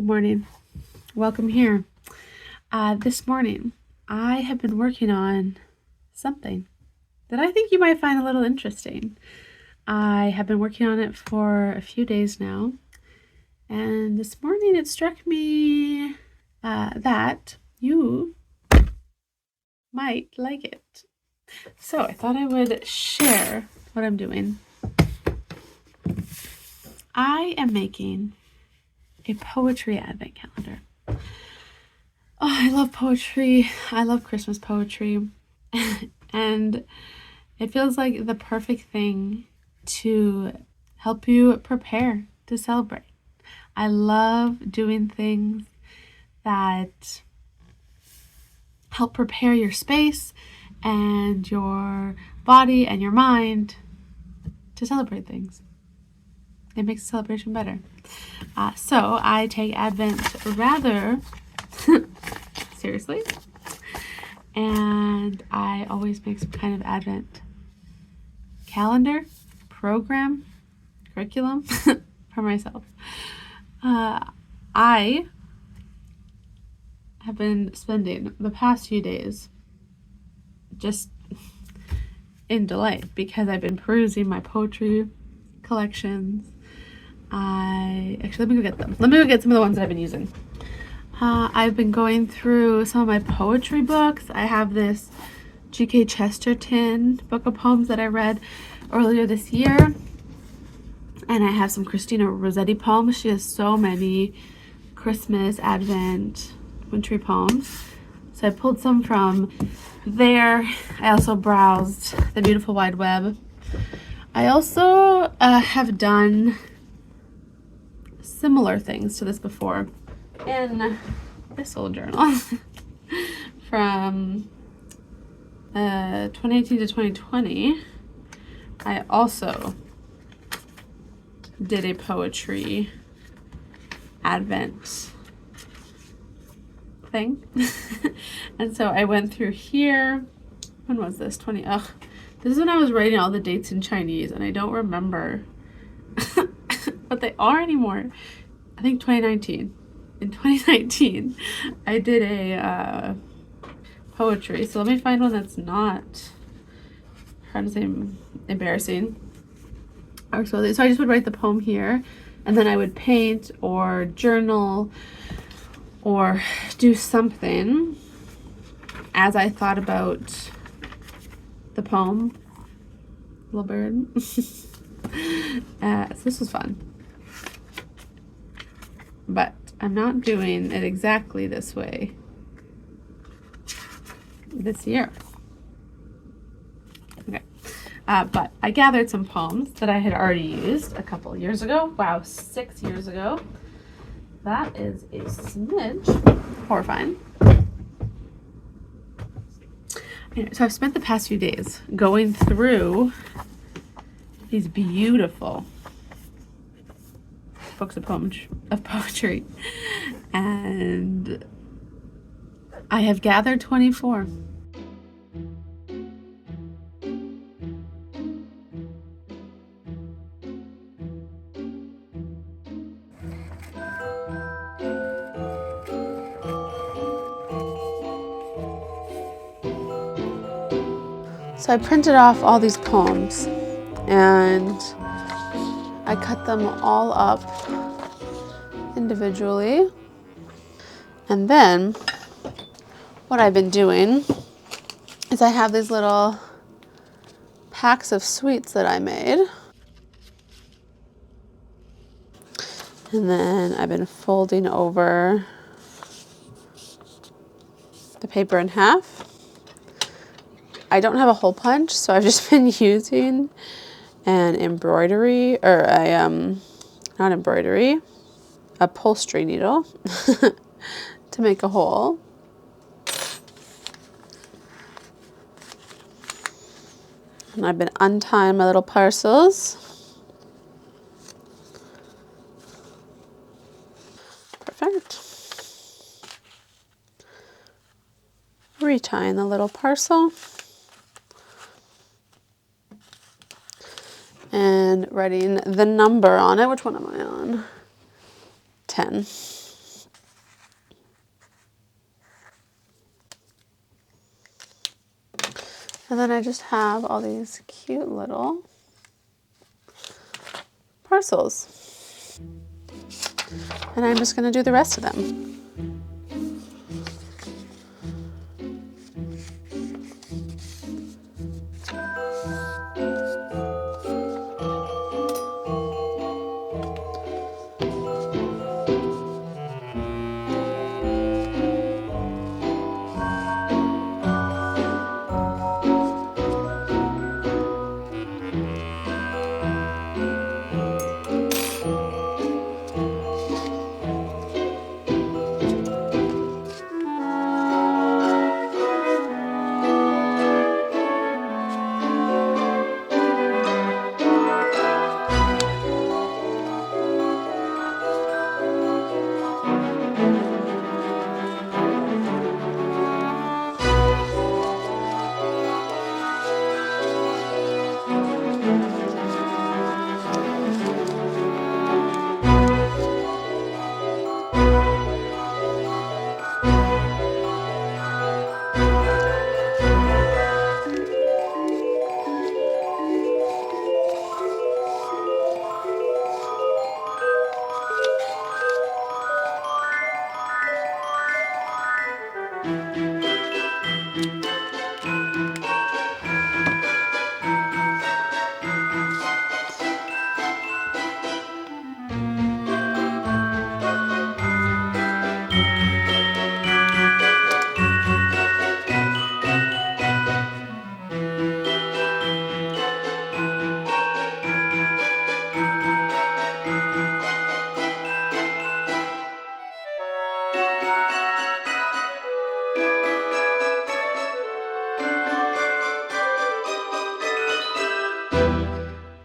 Good morning. Welcome here. This morning, I have been working on something that I think you might find a little interesting. I have been working on it for a few days now, and this morning it struck me that you might like it. So I thought I would share what I'm doing. I am making a poetry advent calendar. Oh, I love poetry. I love Christmas poetry. And it feels like the perfect thing to help you prepare to celebrate. I love doing things that help prepare your space and your body and your mind to celebrate things. It makes the celebration better. So I take Advent rather seriously, and I always make some kind of Advent calendar, program, curriculum for myself. I have been spending the past few days just in delight because I've been perusing my poetry collections. Let me go get them. Let me go get some of the ones that I've been using. I've been going through some of my poetry books. I have this G.K. Chesterton book of poems that I read earlier this year. And I have some Christina Rossetti poems. She has so many Christmas, Advent, wintry poems. So I pulled some from there. I also browsed the beautiful wide web. I also have done similar things to this before in this little journal from 2018 to 2020. I also did a poetry Advent thing. And so I went through here. When was this? This is when I was writing all the dates in Chinese, and I don't remember what they are anymore. I think 2019. In 2019, I did a poetry. So let me find one that's not, trying to say embarrassing. So I just would write the poem here, and then I would paint or journal or do something as I thought about the poem. Little bird. So this was fun. But I'm not doing it exactly this way this year. Okay. But I gathered some poems that I had already used a couple years ago. Wow, 6 years ago. That is a smidge horrifying. Anyway, so I've spent the past few days going through these beautiful books of poetry, and I have gathered 24. So I printed off all these poems and I cut them all up individually. And then what I've been doing is I have these little packs of sweets that I made. And then I've been folding over the paper in half. I don't have a hole punch, so I've just been using an embroidery, or not embroidery, upholstery needle to make a hole. And I've been untying my little parcels. Perfect. Retying the little parcel. And writing the number on it. Which one am I on? 10. And then I just have all these cute little parcels. And I'm just going to do the rest of them.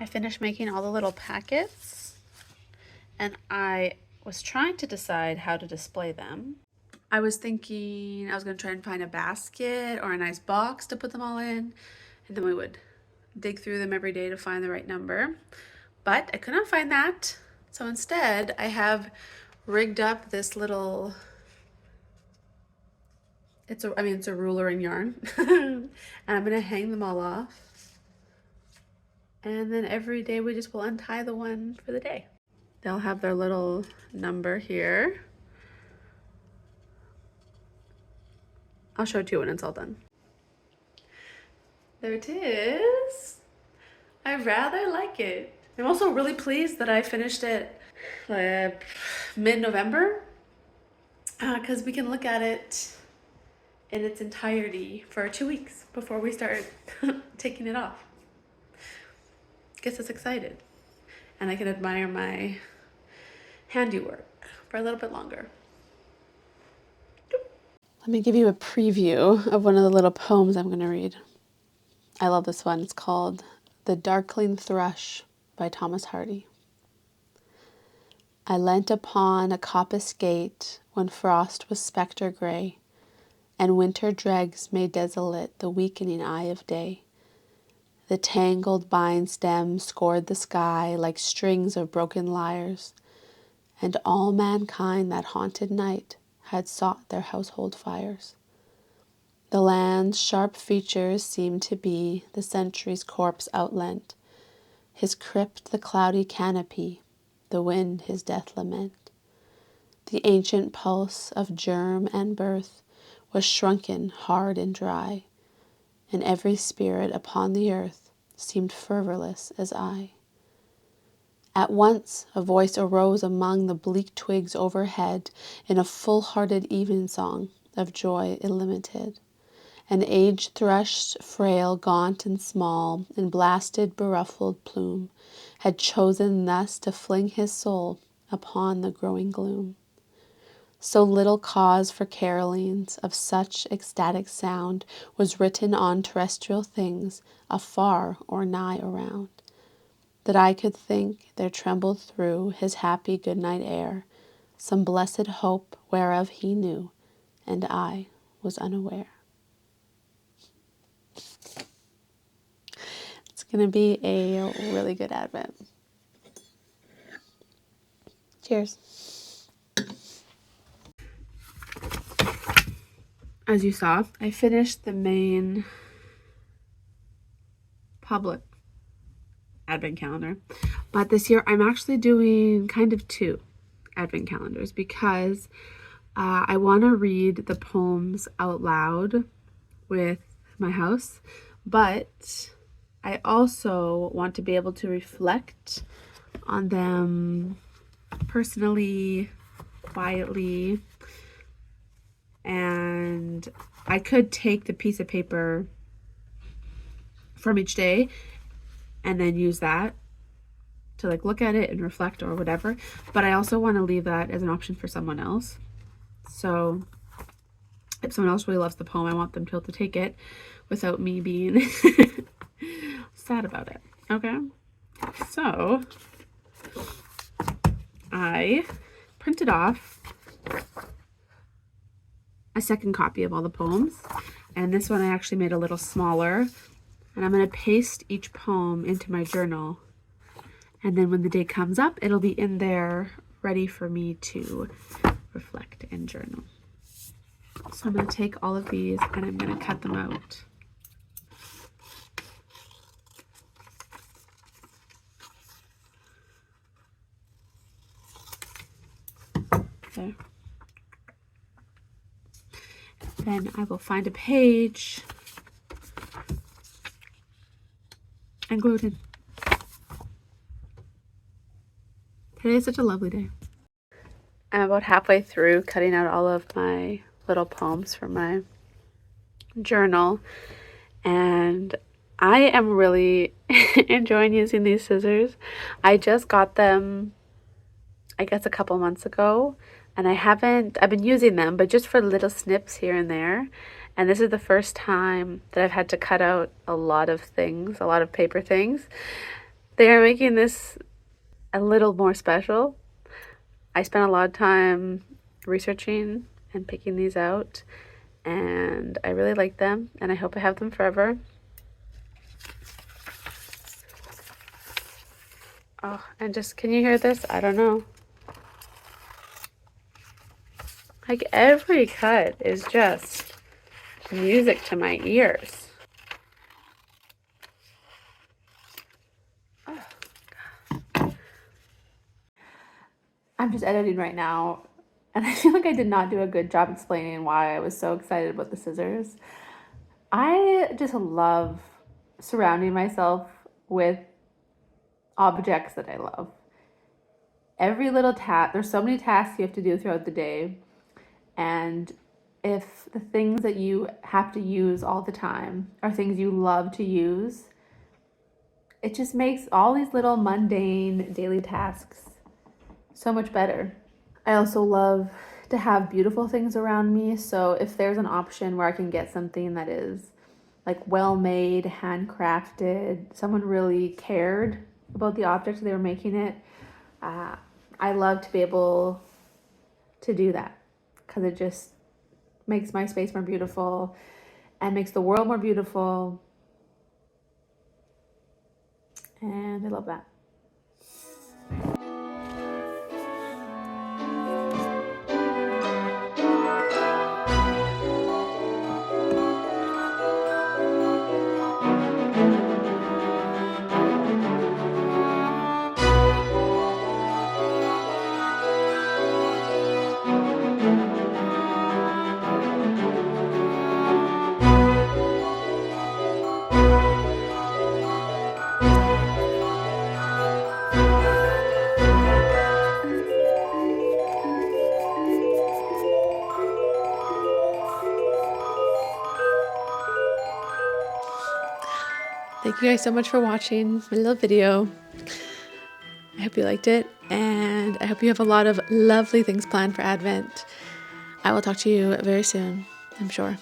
I finished making all the little packets, and I was trying to decide how to display them. I was thinking I was going to try and find a basket or a nice box to put them all in, and then we would dig through them every day to find the right number. But I could not find that. So instead, I have rigged up this little, it's a ruler and yarn. And I'm going to hang them all off. And then every day we just will untie the one for the day. They'll have their little number here. I'll show it to you when it's all done. There it is. I rather like it. I'm also really pleased that I finished it mid-November because we can look at it in its entirety for 2 weeks before we start taking it off. Gets us excited, and I can admire my handiwork for a little bit longer. Let me give you a preview of one of the little poems I'm going to read. I love this one. It's called The Darkling Thrush by Thomas Hardy. I leant upon a coppice gate when frost was spectre gray, and winter dregs made desolate the weakening eye of day. The tangled vine stems scored the sky like strings of broken lyres, and all mankind that haunted night had sought their household fires. The land's sharp features seemed to be the century's corpse outlent, his crypt the cloudy canopy, the wind his death lament. The ancient pulse of germ and birth was shrunken hard and dry, and every spirit upon the earth seemed fervorless as I. At once a voice arose among the bleak twigs overhead in a full-hearted evensong of joy illimited. An aged thrush, frail, gaunt, and small, in blasted, beruffled plume, had chosen thus to fling his soul upon the growing gloom. So little cause for carolings of such ecstatic sound was written on terrestrial things afar or nigh around, that I could think there trembled through his happy good-night air some blessed hope whereof he knew, and I was unaware. It's going to be a really good Advent. Cheers. As you saw, I finished the main public advent calendar. But this year I'm actually doing kind of 2 advent calendars because I want to read the poems out loud with my house, but I also want to be able to reflect on them personally, quietly, and I could take the piece of paper from each day and then use that to like look at it and reflect or whatever, but I also want to leave that as an option for someone else. So if someone else really loves the poem, I want them to be able to take it without me being sad about it. Okay, so I printed off a second copy of all the poems, and this one I actually made a little smaller, and I'm going to paste each poem into my journal, and then when the day comes up it'll be in there ready for me to reflect and journal. So I'm going to take all of these and I'm going to cut them out. There. Then I will find a page and glue it in. Today is such a lovely day. I'm about halfway through cutting out all of my little poems from my journal, and I am really enjoying using these scissors. I just got them, I guess, a couple months ago, and I've been using them, but just for little snips here and there. And this is the first time that I've had to cut out a lot of things, a lot of paper things. They are making this a little more special. I spent a lot of time researching and picking these out, and I really like them, and I hope I have them forever. Oh, and just, can you hear this? I don't know. Like, every cut is just music to my ears. Oh, God. I'm just editing right now, and I feel like I did not do a good job explaining why I was so excited about the scissors. I just love surrounding myself with objects that I love. Every little task, there's so many tasks you have to do throughout the day, and if the things that you have to use all the time are things you love to use, it just makes all these little mundane daily tasks so much better. I also love to have beautiful things around me, so if there's an option where I can get something that is like well made, handcrafted, someone really cared about the object they were making it, I love to be able to do that, because it just makes my space more beautiful and makes the world more beautiful, and I love that. Thank you guys so much for watching my little video. I hope you liked it, and I hope you have a lot of lovely things planned for Advent. I will talk to you very soon, I'm sure.